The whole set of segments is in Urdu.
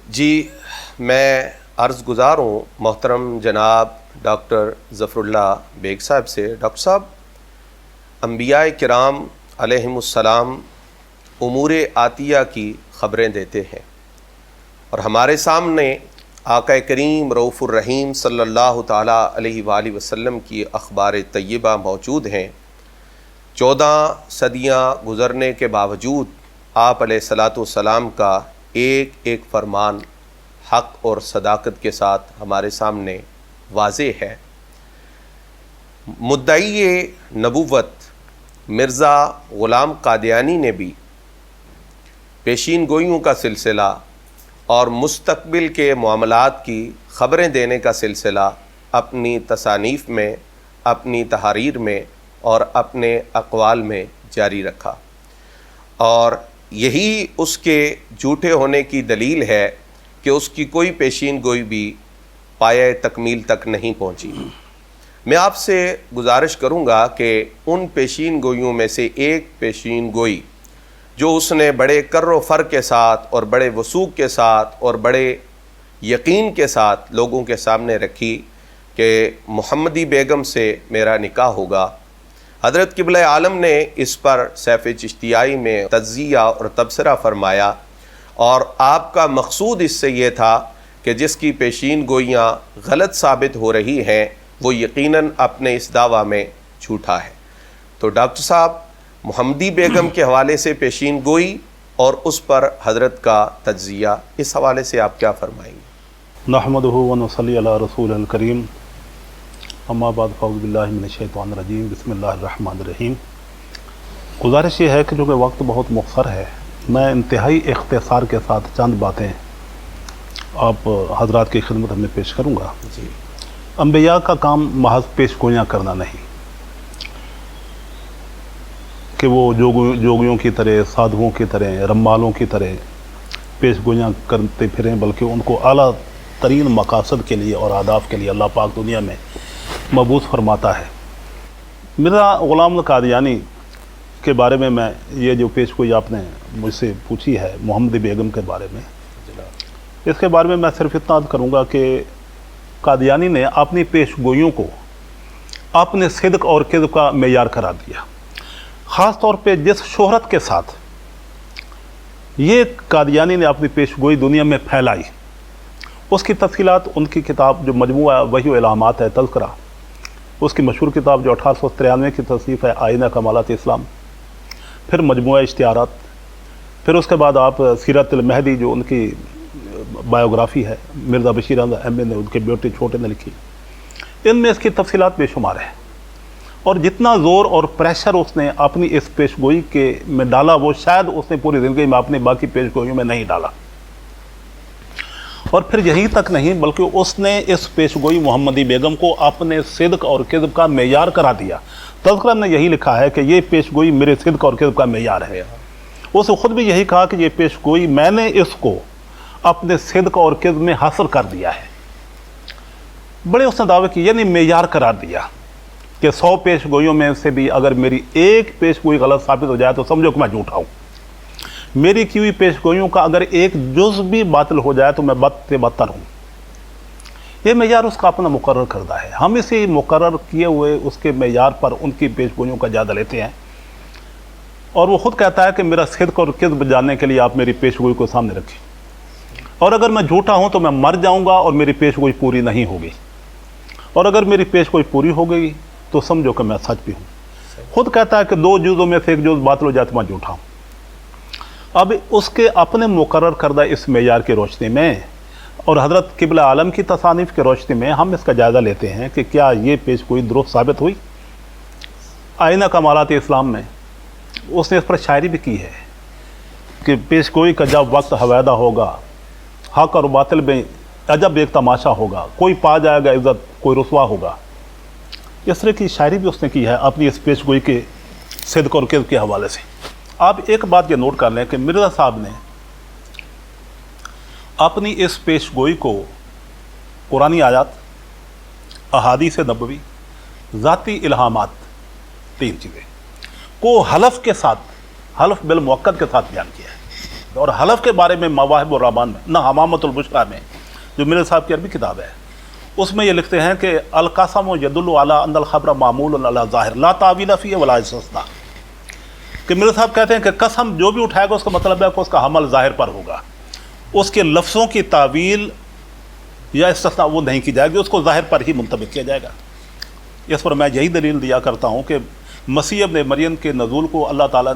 جی میں عرض گزار ہوں محترم جناب ڈاکٹر ظفر اللہ بیگ صاحب سے۔ ڈاکٹر صاحب، انبیاء کرام علیہم السلام امور آتیہ کی خبریں دیتے ہیں اور ہمارے سامنے آقا کریم رؤوف الرحیم صلی اللہ تعالیٰ علیہ وآلہ وسلم کی اخبار طیبہ موجود ہیں۔ 14 صدیاں گزرنے کے باوجود آپ علیہ الصلاۃ والسلام کا ایک ایک فرمان حق اور صداقت کے ساتھ ہمارے سامنے واضح ہے۔ مدعی نبوت مرزا غلام قادیانی نے بھی پیشین گوئیوں کا سلسلہ اور مستقبل کے معاملات کی خبریں دینے کا سلسلہ اپنی تصانیف میں، اپنی تحاریر میں اور اپنے اقوال میں جاری رکھا، اور یہی اس کے جھوٹے ہونے کی دلیل ہے کہ اس کی کوئی پیشین گوئی بھی پایہ تکمیل تک نہیں پہنچی۔ میں آپ سے گزارش کروں گا کہ ان پیشین گوئیوں میں سے ایک پیشین گوئی جو اس نے بڑے کر و فر کے ساتھ اور بڑے وثوق کے ساتھ اور بڑے یقین کے ساتھ لوگوں کے سامنے رکھی کہ محمدی بیگم سے میرا نکاح ہوگا، حضرت قبلہ عالم نے اس پر سیف چشتیائی میں تجزیہ اور تبصرہ فرمایا، اور آپ کا مقصود اس سے یہ تھا کہ جس کی پیشین گوئیاں غلط ثابت ہو رہی ہیں وہ یقیناً اپنے اس دعویٰ میں جھوٹا ہے۔ تو ڈاکٹر صاحب، محمدی بیگم کے حوالے سے پیشین گوئی اور اس پر حضرت کا تجزیہ، اس حوالے سے آپ کیا فرمائیں گے؟ نحمدہ و نصلی علی رسول الکریم، اما بعد فاعوذ باللہ من الشیطان الرجیم، بسم اللہ الرحمن الرحیم۔ گزارش یہ ہے کہ چونکہ وقت بہت مختصر ہے، میں انتہائی اختصار کے ساتھ چند باتیں آپ حضرات کی خدمت میں پیش کروں گا۔ جی، انبیاء کا کام محض پیش گویاں کرنا نہیں کہ وہ جوگیوں کی طرح، سادھوؤں کی طرح، رمالوں کی طرح پیش گویاں کرتے پھریں، بلکہ ان کو اعلیٰ ترین مقاصد کے لیے اور اہداف کے لیے اللہ پاک دنیا میں مبعوث فرماتا ہے۔ مرزا غلام قادیانی کے بارے میں یہ جو پیش گوئی آپ نے مجھ سے پوچھی ہے محمدی بیگم کے بارے میں، اس کے بارے میں صرف اتنا عرض کروں گا کہ قادیانی نے اپنی پیش گوئیوں کو اپنے صدق اور کذب کا معیار قرار دیا۔ خاص طور پہ جس شہرت کے ساتھ یہ قادیانی نے اپنی پیش گوئی دنیا میں پھیلائی، اس کی تفصیلات ان کی کتاب جو مجموعہ وحی و الہامات ہے، تذکرہ، اس کی مشہور کتاب جو 1893 کی تصنیف ہے آئینہ کمالات اسلام، پھر مجموعہ اشتہارات، پھر اس کے بعد آپ سیرت المہدی جو ان کی بایوگرافی ہے، مرزا بشیر احمد ایم اے نے، ان کے بیٹے چھوٹے نے لکھی، ان میں اس کی تفصیلات بے شمار ہیں، اور جتنا زور اور پریشر اس نے اپنی اس پیش گوئی کے میں ڈالا وہ شاید اس نے پوری زندگی میں اپنی باقی پیش گوئیوں میں نہیں ڈالا۔ اور پھر یہی تک نہیں بلکہ اس نے اس پیش گوئی محمدی بیگم کو اپنے صدق اور کذب کا معیار قرار دیا۔ تذکرہ نے یہی لکھا ہے کہ یہ پیش گوئی میرے صدق اور کذب کا معیار ہے۔ اس نے خود بھی یہی کہا کہ یہ پیش گوئی میں نے اس کو اپنے صدق اور کذب میں حاصل کر دیا ہے۔ بڑے اس نے دعوے کی، یعنی معیار قرار دیا کہ 100 پیش گوئیوں میں سے بھی اگر میری ایک پیش گوئی غلط ثابت ہو جائے تو سمجھو کہ میں جھوٹا ہوں۔ میری کی ہوئی پیش گوئیوں کا اگر ایک جز بھی باطل ہو جائے تو میں بد سے بدتر ہوں۔ یہ معیار اس کا اپنا مقرر کردہ ہے۔ ہم اسی مقرر کیے ہوئے اس کے معیار پر ان کی پیش گوئیوں کا جائزہ لیتے ہیں، اور وہ خود کہتا ہے کہ میرا صدق اور کذب جاننے کے لیے آپ میری پیش گوئی کو سامنے رکھیں، اور اگر میں جھوٹا ہوں تو میں مر جاؤں گا اور میری پیش گوئی پوری نہیں ہوگی، اور اگر میری پیش گوئی پوری ہو گئی تو سمجھو کہ میں سچ بھی ہوں۔ خود کہتا ہے کہ 2 جزوں میں سے ایک جز باطل ہو جائے تو میں جھوٹا ہوں۔ اب اس کے اپنے مقرر کردہ اس معیار کی روشنی میں اور حضرت قبلہ عالم کی تصانیف کی روشنی میں ہم اس کا جائزہ لیتے ہیں کہ کیا یہ پیش گوئی درست ثابت ہوئی۔ آئینہ کمالات اسلام میں اس نے اس پر شاعری بھی کی ہے کہ پیش گوئی کا جب وقت حویدہ ہوگا، حق اور باطل میں عجب ایک تماشا ہوگا، کوئی پا جائے گا عزت، کوئی رسوا ہوگا۔ اس طرح کی شاعری بھی اس نے کی ہے اپنی اس پیش گوئی کے صدق اور کذب کے حوالے سے۔ آپ ایک بات یہ نوٹ کر لیں کہ مرزا صاحب نے اپنی اس پیش گوئی کو قرآنی آیات، احادیث نبوی، ذاتی الہامات، 3 چیزیں کو حلف کے ساتھ، حلف بالمؤکد کے ساتھ بیان کیا ہے۔ اور حلف کے بارے میں مواہب الرحمان میں، نہ حمامۃ البشرا میں جو میرے صاحب کی عربی کتاب ہے، اس میں یہ لکھتے ہیں کہ القسم یدل علی ان الخبر معمول علی ظاہر لا تعویل فیہ ولا استثناء، کہ میرے صاحب کہتے ہیں کہ قسم جو بھی اٹھائے گا اس کا مطلب ہے کہ اس کا حمل ظاہر پر ہوگا، اس کے لفظوں کی تعویل یا استثناء وہ نہیں کی جائے گی، اس کو ظاہر پر ہی منطبق کیا جائے گا۔ اس پر میں یہی دلیل دیا کرتا ہوں کہ مسیح ابن مریم کے نزول کو اللہ تعالیٰ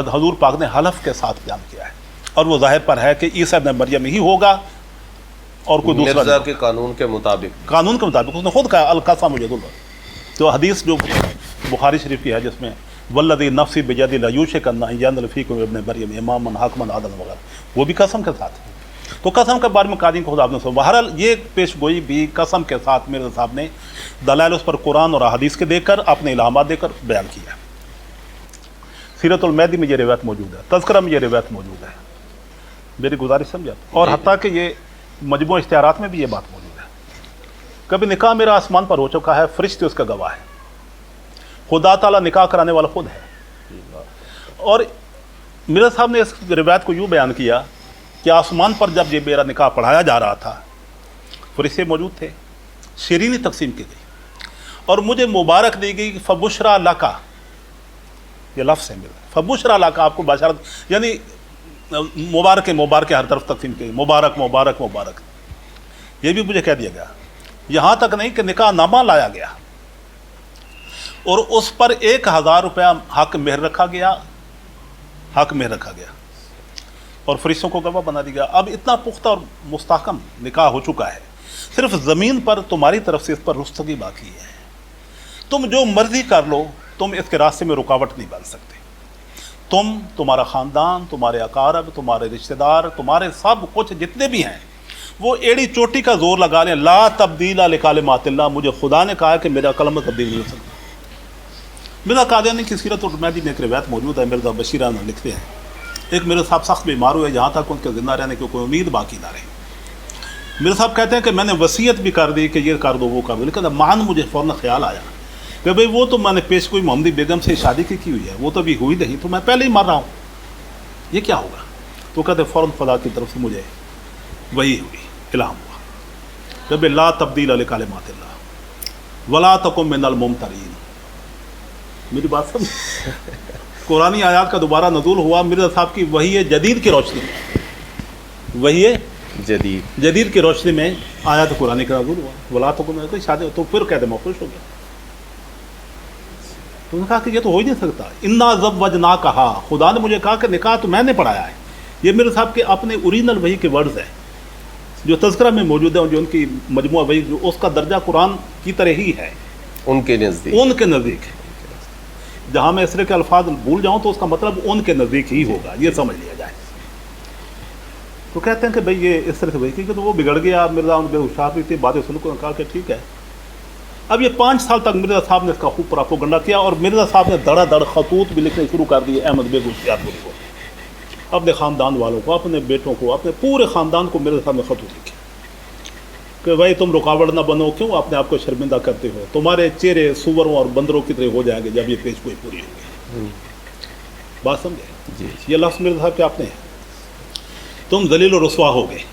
حضور پاک نے حلف کے ساتھ بیان کیا ہے، اور وہ ظاہر پر ہے کہ عیسیٰ ابن مریم ہی ہوگا اور کوئی دوسرا مرزا نہیں کے قانون کے مطابق، قانون کے مطابق۔ اس نے خود کہا القسم یدل، تو حدیث جو بخاری شریف کی ہے جس میں والذی نفسی بیدی لیوشکن ان ینزل فیکم ابن مریم اماما حاکما عدلا وغیرہ، وہ بھی قسم کے ساتھ ہے۔ تو قسم کے بارے میں قاضی کو خود آپ نے سنا۔ بہرحال یہ پیش گوئی بھی قسم کے ساتھ میرے صاحب نے دلائل اس پر قرآن اور احادیث کے دے کر اپنے الہامات دے کر بیان کیا ہے۔ سیرت المہدی میں یہ روایت موجود ہے، تذکرہ میں یہ روایت موجود ہے، میری گزارش سمجھا، اور حتیٰ کہ یہ مجموع اشتہارات میں بھی یہ بات موجود ہے۔ کبھی نکاح میرا آسمان پر ہو چکا ہے، فرشتے اس کا گواہ ہے، خدا تعالیٰ نکاح کرانے والا خود ہے۔ اور میرے صاحب نے اس روایت کو یوں بیان کیا کہ آسمان پر جب یہ میرا نکاح پڑھایا جا رہا تھا، فرشتے موجود تھے، شیرینی تقسیم کی گئی اور مجھے مبارک دی گئی، فبشرا لکا، یہ لفظ ہے میرا، فبشرا لکا، آپ کو بشارت، یعنی مبارک ہر طرف تقسیم کی گئی، مبارک مبارک مبارک۔ یہ بھی مجھے کہہ دیا گیا، یہاں تک نہیں کہ نکاح نامہ لایا گیا اور اس پر 1000 روپیہ حق مہر رکھا گیا، اور فرشتوں کو گواہ بنا دیا گیا۔ اب اتنا پختہ اور مستحکم نکاح ہو چکا ہے، صرف زمین پر تمہاری طرف سے اس پر رستگی باقی ہے، تم جو مرضی کر لو، تم اس کے راستے میں رکاوٹ نہیں بن سکتے۔ تم، تمہارا خاندان، تمہارے اقارب، تمہارے رشتہ دار، تمہارے سب کچھ جتنے بھی ہیں، وہ ایڑی چوٹی کا زور لگا لیں، لا تبدیل لکلمات اللہ، مجھے خدا نے کہا کہ میرا کلمہ تبدیل نہیں ہو سکتا۔ مرزا قادیانی کی سیرت المہدی میں ایک روایت موجود ہے، مرزا بشیر احمد لکھتے ہیں ایک میرے صاحب سخت بیمار ہوئے، جہاں تک ان کے زندہ رہنے کی کوئی امید باقی نہ رہی۔ میرے صاحب کہتے ہیں کہ میں نے وصیت بھی کر دی کہ یہ کر دو وہ کر دو، لیکن مان مجھے فوراً خیال آیا کہ بھئی وہ تو میں نے پیش گوئی محمدی بیگم سے شادی کی ہوئی ہے، وہ تو ابھی ہوئی نہیں، تو میں پہلے ہی مر رہا ہوں، یہ کیا ہوگا؟ تو کہتے فوراً خدا کی طرف سے مجھے وہی ہوئی، الہام ہوا کہ بھئی لا تبدیل لکلمات اللہ ولا تکن من الممترین۔ میری بات سمجھ، قرآنی آیات کا دوبارہ نزول ہوا مرزا صاحب کی وحی جدید کی روشنی میں، وحی جدید کی روشنی میں آیات قرآن کا نزول ہوا، ولا تکن من شادی، تو پھر کہتے میں خوش ہو گیا۔ تو انہوں نے کہا کہ یہ تو ہو ہی نہیں سکتا، انا زوجناکہ، خدا نے مجھے کہا کہ نکاح تو میں نے پڑھایا ہے۔ یہ میرے صاحب کے اپنے اوریجنل وحی کے ورڈز ہیں جو تذکرہ میں موجود ہیں، جو ان کی مجموعہ وحی، جو اس کا درجہ قرآن کی طرح ہی ہے ان کے نزدیک ہے۔ جہاں میں اس طرح کے الفاظ بھول جاؤں تو اس کا مطلب ان کے نزدیک ہی ہوگا، یہ سمجھ لیا جائے۔ تو کہتے ہیں کہ بھئی یہ اس طرح سے وحی کی، تو وہ بگڑ گیا، مرزا ان بے ہوشیار بھی تھی، باتیں سن کر کہا کہ ٹھیک ہے۔ اب یہ 5 سال تک مرزا صاحب نے اس کا خوب پراپوگنڈا کیا، اور مرزا صاحب نے دڑا دڑ خطوط بھی لکھنے شروع کر دیے احمد بیگ ہوشیار پوری کو، اپنے خاندان والوں کو، اپنے بیٹوں کو، اپنے پورے خاندان کو مرزا صاحب نے خطوط لکھے کہ بھائی تم رکاوٹ نہ بنو، کیوں اپنے آپ کو شرمندہ کرتے ہو، تمہارے چہرے سوروں اور بندروں کی طرح ہو جائیں گے جب یہ پیش گوئی پوری ہوگی۔ بات سمجھے جی، یہ لفظ مرزا صاحب کے اپنے ہیں، تم ذلیل و رسوا ہو گئے،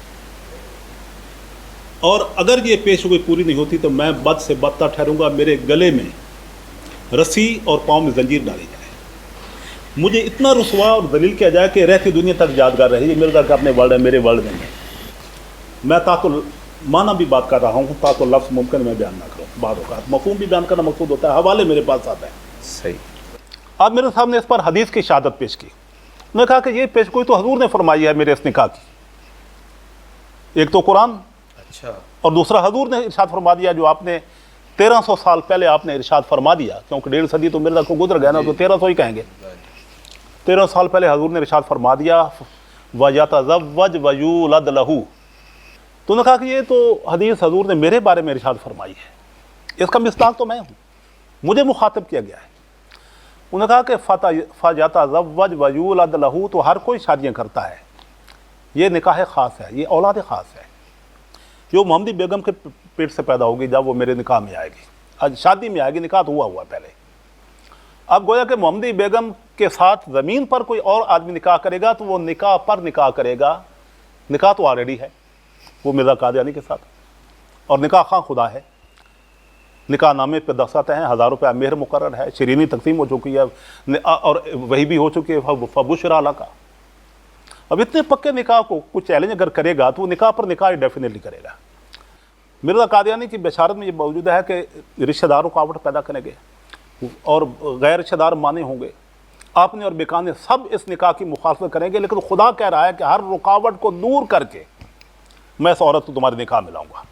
اور اگر یہ پیش گوئی پوری نہیں ہوتی تو میں بد سے بدتر ٹھہروں گا، میرے گلے میں رسی اور پاؤں میں زنجیر ڈالی جائے، مجھے اتنا رسوا اور ذلیل کیا جائے کہ رہتی دنیا تک یادگار رہے۔ یہ مرزا کا اپنے ورڈ ہے، میرے ورڈ نہیں ہے۔ میں تاکہ معنی بھی بات کر رہا ہوں تاکہ لفظ ممکن میں بیان نہ کروں، بعض اوقات مفہوم بھی بیان کرنا مقصود ہوتا ہے، حوالے میرے پاس آتا ہے۔ صحیح۔ اب میرے صاحب نے اس پر حدیث کی شہادت پیش کی، انہوں نے کہا کہ یہ پیش گوئی تو حضور نے فرمائی ہے میرے اس نکاح کی، ایک تو قرآن، اچھا، اور دوسرا حضور نے ارشاد فرما دیا جو آپ نے 1300 سال پہلے آپ نے ارشاد فرما دیا، کیونکہ 1.5 صدی تو مرزا کو گزر گیا نا، تو 1300 ہی کہیں گے۔ 1300 سال پہلے حضور نے ارشاد فرما دیا وَيَتَزَوَّجْ وَيُولَدْ لَهُ۔ تو انہوں نے کہا کہ یہ تو حدیث حضور نے میرے بارے میں ارشاد فرمائی ہے، اس کا مصداق تو میں ہوں، مجھے مخاطب کیا گیا ہے۔ انہوں نے کہا کہ فَيَتَزَوَّجْ وَيُولَدْ لَهُ، تو ہر کوئی شادیاں کرتا ہے، یہ نکاح خاص ہے، یہ اولاد خاص ہے جو محمدی بیگم کے پیٹ سے پیدا ہوگی جب وہ میرے نکاح میں آئے گی، آج شادی میں آئے گی، نکاح تو ہوا پہلے۔ اب گویا کہ محمدی بیگم کے ساتھ زمین پر کوئی اور آدمی نکاح کرے گا تو وہ نکاح پر نکاح کرے گا، نکاح تو آلریڈی ہے وہ مرزا قادیانی کے ساتھ، اور نکاح خواہ خدا ہے، نکاح نامے پہ دستخط ہیں، 1000 روپیہ مہر مقرر ہے، شیرینی تقسیم ہو چکی ہے، اور وہی بھی ہو چکی ہے فبشرا لک۔ اب اتنے پکے نکاح کو کچھ چیلنج اگر کرے گا تو وہ نکاح پر نکاح ڈیفینیٹلی کرے گا۔ مرزا قادیانی کی بشارت میں یہ موجود ہے کہ رشتہ دار رکاوٹ پیدا کریں گے اور غیر رشتہ دار مانے ہوں گے، آپ نے اور بیکانے سب اس نکاح کی مخالفت کریں گے، لیکن خدا کہہ رہا ہے کہ ہر رکاوٹ کو دور کر کے میں اس عورت کو تمہارے نکاح میں لاؤں گا۔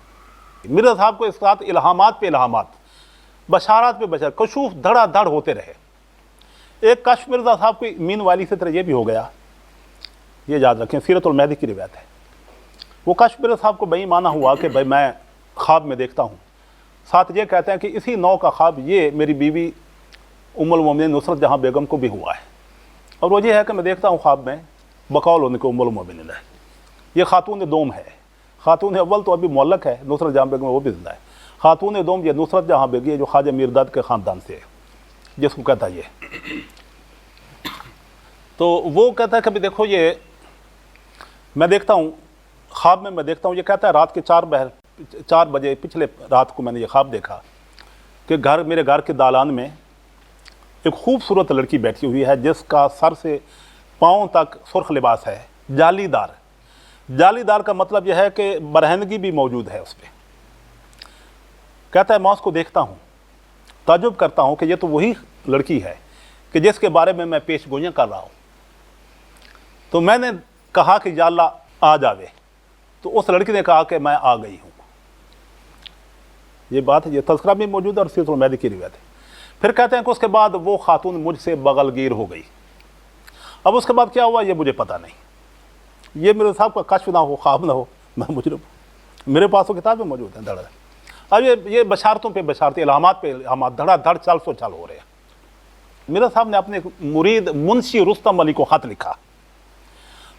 مرزا صاحب کو اس ساتھ الہامات پہ الہامات، بشارات پہ بشارات، کشوف دھڑا دھڑ ہوتے رہے۔ ایک کشف مرزا صاحب کی مین والی سے طرح یہ بھی ہو گیا، یہ یاد رکھیں سیرت المہدی کی روایت ہے، وہ کشف مرزا صاحب کو بہی مانا ہوا کہ بھائی میں خواب میں دیکھتا ہوں، ساتھ یہ کہتے ہیں کہ اسی نوع کا خواب یہ میری بیوی ام المومنین نصرت جہاں بیگم کو بھی ہوا ہے، اور وہ یہ ہے کہ میں دیکھتا ہوں خواب میں بقول ان کو ام المومنین ہے، یہ خاتون دوم ہے، خاتون اول تو ابھی معلق ہے، نصرت جہاں بیگم وہ بھی زندہ ہے، خاتون دوم یہ نصرت جہاں بیگم ہے جو خواجہ میرداد کے خاندان سے ہے، جس کو کہتا ہے یہ۔ تو وہ کہتا ہے کہ دیکھو یہ میں دیکھتا ہوں خواب میں دیکھتا ہوں، یہ کہتا ہے رات کے 4 بجے پچھلے رات کو میں نے یہ خواب دیکھا کہ میرے گھر کے دالان میں ایک خوبصورت لڑکی بیٹھی ہوئی ہے جس کا سر سے پاؤں تک سرخ لباس ہے، جالی دار کا مطلب یہ ہے کہ برہنگی بھی موجود ہے اس پہ۔ کہتا ہے میں اس کو دیکھتا ہوں، تعجب کرتا ہوں کہ یہ تو وہی لڑکی ہے کہ جس کے بارے میں پیش گوئیاں کر رہا ہوں۔ تو میں نے کہا کہ یا اللہ آ جاوے، تو اس لڑکی نے کہا کہ میں آ گئی ہوں۔ یہ بات ہے، یہ تذکرہ بھی موجود ہے اور سیرت المہدی کی روایت ہے۔ پھر کہتے ہیں کہ اس کے بعد وہ خاتون مجھ سے بغل گیر ہو گئی۔ اب اس کے بعد کیا ہوا یہ مجھے پتہ نہیں، یہ میرے صاحب کا کشف نہ ہو، خواب نہ ہو، میں مجرم ہوں، میرے پاس وہ کتابیں موجود ہیں دھڑ۔ اب یہ بشارتوں پہ بشارتیں، الہامات پہ الہامات، دھڑا دھڑ چل ہو رہے ہیں۔ میرے صاحب نے اپنے مرید منشی رستم علی کو خط لکھا،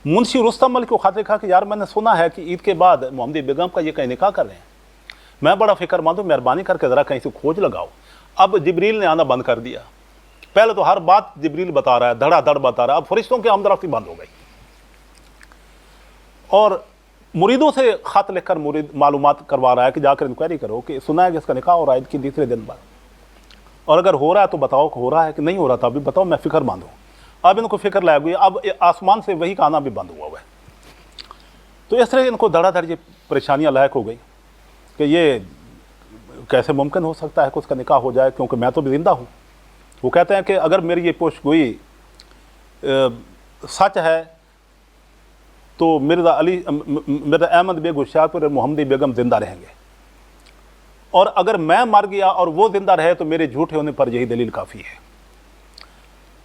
منشی رستم علی کو خط لکھا کہ یار میں نے سنا ہے کہ عید کے بعد محمدی بیگم کا یہ کہیں نکاح کر رہے ہیں، میں بڑا فکر مند ہوں، مہربانی کر کے ذرا کہیں سے کھوج لگاؤ۔ اب جبریل نے آنا بند کر دیا، پہلے تو ہر بات جبریل بتا رہا ہے، دھڑا دھڑ بتا رہا ہے، اب فرشتوں کی آمدرفتی بند ہو گئی، اور مریدوں سے خط لکھ کر مرید معلومات کروا رہا ہے کہ جا کر انکوائری کرو کہ سنا ہے کہ اس کا نکاح ہو رہا ہے عید کے تیسرے دن بعد، اور اگر ہو رہا ہے تو بتاؤ کہ ہو رہا ہے کہ نہیں ہو رہا تھا ابھی بتاؤ، میں فکر مند ہوں۔ اب ان کو فکر لگ گئی، اب آسمان سے وہی کا آنا بھی بند ہوا ہے۔ تو اس طرح ان کو دھڑا دھڑ یہ پریشانیاں لاحق ہو گئی کہ یہ کیسے ممکن ہو سکتا ہے کہ اس کا نکاح ہو جائے، کیونکہ میں تو بھی زندہ ہوں۔ وہ کہتے ہیں کہ اگر میری یہ پیش گوئی سچ ہے تو مرزا احمد بیگ ہوشیارپور اور محمدی بیگم زندہ رہیں گے، اور اگر میں مر گیا اور وہ زندہ رہے تو میرے جھوٹے ہونے پر یہی دلیل کافی ہے۔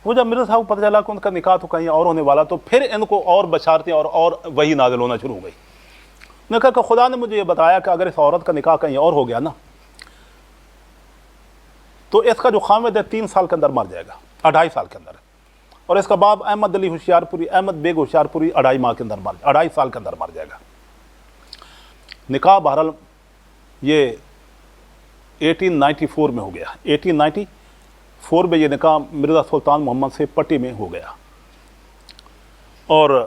وہ جب مرزا صاحب کو پتہ چلا کہ ان کا نکاح تو کہیں اور ہونے والا، تو پھر ان کو اور بشارتیں اور وحی نازل ہونا شروع ہو گئی۔ انہوں نے کہا کہ خدا نے مجھے یہ بتایا کہ اگر اس عورت کا نکاح کہیں اور ہو گیا نا تو اس کا جو خامد ہے 3 سال کے اندر مر جائے گا، 2.5 سال کے اندر، اور اس کا باپ احمد علی ہوشیارپوری، احمد بیگ ہوشیارپوری 2.5 سال کے اندر مر جائے گا۔ نکاح بہرحال یہ 1894 میں ہو گیا، 1894 میں یہ نکاح مرزا سلطان محمد سے پٹی میں ہو گیا، اور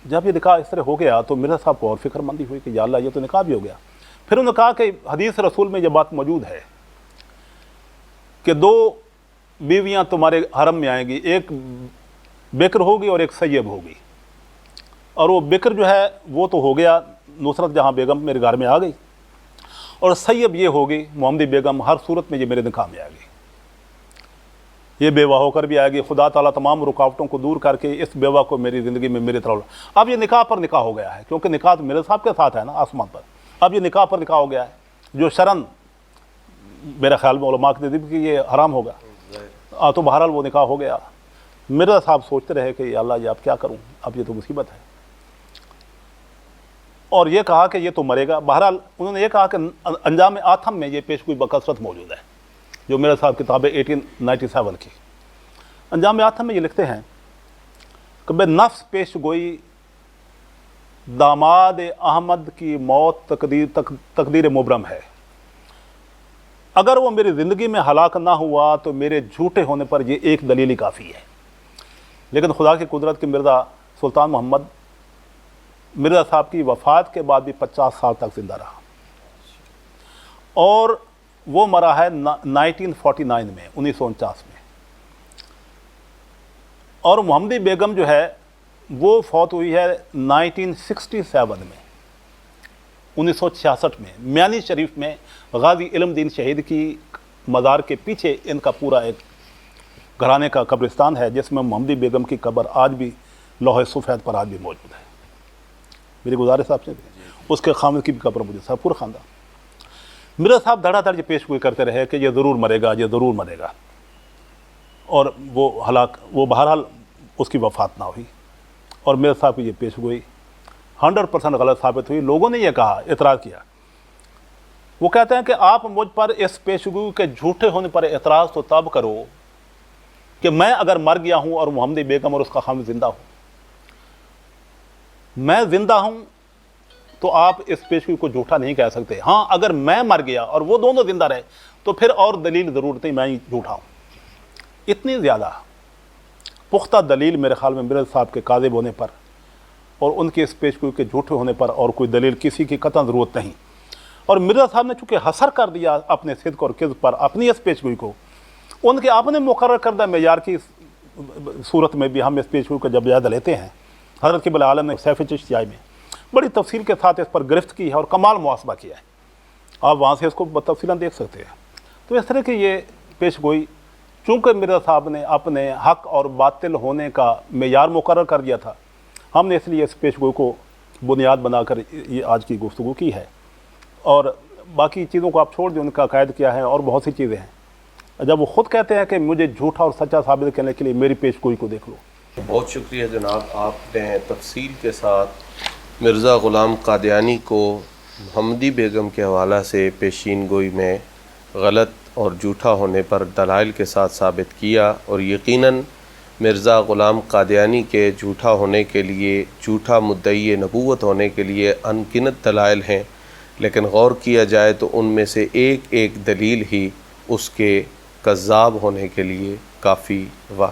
جب یہ نکاح اس طرح ہو گیا تو مرزا صاحب کو اور فکر مندی ہوئی کہ یا اللہ یہ تو نکاح بھی ہو گیا۔ پھر انہوں نے کہا کہ حدیث رسول میں یہ بات موجود ہے کہ 2 بیویاں تمہارے حرم میں آئیں گی، ایک بکر ہوگی اور ایک سیب ہوگی، اور وہ بکر جو ہے وہ تو ہو گیا، نصرت جہاں بیگم میرے گھر میں آ گئی، اور سیب یہ ہوگی محمدی بیگم، ہر صورت میں یہ میرے نکاح میں آئے گی، یہ بیوہ ہو کر بھی آئے گی۔ خدا تعالیٰ تمام رکاوٹوں کو دور کر کے اس بیوہ کو میری زندگی میں میرے طرف، اب یہ نکاح پر نکاح ہو گیا ہے، کیونکہ نکاح تو میرے صاحب کے ساتھ ہے نا آسمان پر، اب یہ نکاح پر نکاح ہو گیا ہے جو شرن میرا خیال میں علماء کے نزدیک کہ یہ حرام ہوگا، تو بہرحال وہ نکاح ہو گیا۔ مرزا صاحب سوچتے رہے کہ یا اللہ یہ اب کیا کروں، اب یہ تو مصیبت ہے، اور یہ کہا کہ یہ تو مرے گا۔ بہرحال انہوں نے یہ کہا کہ انجام آتم میں یہ پیشگوئی بکثرت موجود ہے، جو میرا صاحب کتاب ہے 1897 کی۔ انجام آتم میں یہ لکھتے ہیں کہ بے نفس پیش گوئی داماد احمد کی موت تقدیر مبرم ہے، اگر وہ میری زندگی میں ہلاک نہ ہوا تو میرے جھوٹے ہونے پر یہ ایک دلیل ہی کافی ہے۔ لیکن خدا کی قدرت کی مرزا سلطان محمد مرزا صاحب کی وفات کے بعد بھی 50 سال تک زندہ رہا، اور وہ مرا ہے 1949 میں، 1949 میں۔ اور محمدی بیگم جو ہے وہ فوت ہوئی ہے 1967 میں، 1966 میں، میانی شریف میں غازی علم دین شہید کی مزار کے پیچھے ان کا پورا ایک گھرانے کا قبرستان ہے، جس میں محمدی بیگم کی قبر آج بھی لوح سفید پر آج بھی موجود ہے۔ میری گزارش صاحب سے اس کے خامد کی بھی قبر موجود ہے، پورا خاندان۔ مرزا صاحب دھڑا دھڑ یہ پیش گوئی کرتے رہے کہ یہ ضرور مرے گا، یہ ضرور مرے گا، اور وہ بہرحال اس کی وفات نہ ہوئی، اور مرزا صاحب کی یہ پیش گوئی 100% غلط ثابت ہوئی۔ لوگوں نے یہ کہا، اعتراض کیا، وہ کہتے ہیں کہ آپ مجھ پر اس پیش گوئی کے جھوٹے ہونے پر اعتراض تو تب کرو کہ میں اگر مر گیا ہوں اور محمدی بیگم اور اس کا خامد زندہ ہوں۔ میں زندہ ہوں تو آپ اس پیش گوئی کو جھوٹا نہیں کہہ سکتے۔ ہاں، اگر میں مر گیا اور وہ دونوں زندہ رہے تو پھر اور دلیل ضرورت نہیں، میں ہی جھوٹا ہوں۔ اتنی زیادہ پختہ دلیل میرے خیال میں مرزا صاحب کے کاذب ہونے پر اور ان کے اس پیش گوئی کے جھوٹے ہونے پر اور کوئی دلیل کسی کی قطعاً ضرورت نہیں۔ اور مرزا صاحب نے چونکہ حصر کر دیا اپنے صدق اور کذب پر اپنی اس پیش گوئی کو، ان کے آپ نے مقرر کردہ معیار کی صورت میں بھی ہم اس پیش گوئی کا جب جائزہ لیتے ہیں، حضرت قبلہ عالم نے سیف چشتیائی میں بڑی تفصیل کے ساتھ اس پر گرفت کی ہے اور کمال محاسبہ کیا ہے، آپ وہاں سے اس کو بتفصیلاً دیکھ سکتے ہیں۔ تو اس طرح کی یہ پیش گوئی، چونکہ مرزا صاحب نے اپنے حق اور باطل ہونے کا معیار مقرر کر دیا تھا، ہم نے اس لیے اس پیش گوئی کو بنیاد بنا کر یہ آج کی گفتگو کی ہے، اور باقی چیزوں کو آپ چھوڑ دیں، ان کا قید کیا ہے اور بہت سی چیزیں ہیں۔ جب وہ خود کہتے ہیں کہ مجھے جھوٹا اور سچا ثابت کرنے کے لیے میری پیش گوئی کو دیکھ لو۔ بہت شکریہ جناب، آپ نے تفصیل کے ساتھ مرزا غلام قادیانی کو محمدی بیگم کے حوالہ سے پیشین گوئی میں غلط اور جھوٹا ہونے پر دلائل کے ساتھ ثابت کیا، اور یقیناً مرزا غلام قادیانی کے جھوٹا ہونے کے لیے، جھوٹا مدعی نبوت ہونے کے لیے انگنت دلائل ہیں، لیکن غور کیا جائے تو ان میں سے ایک ایک دلیل ہی اس کے کذاب ہونے کے لیے کافی وافی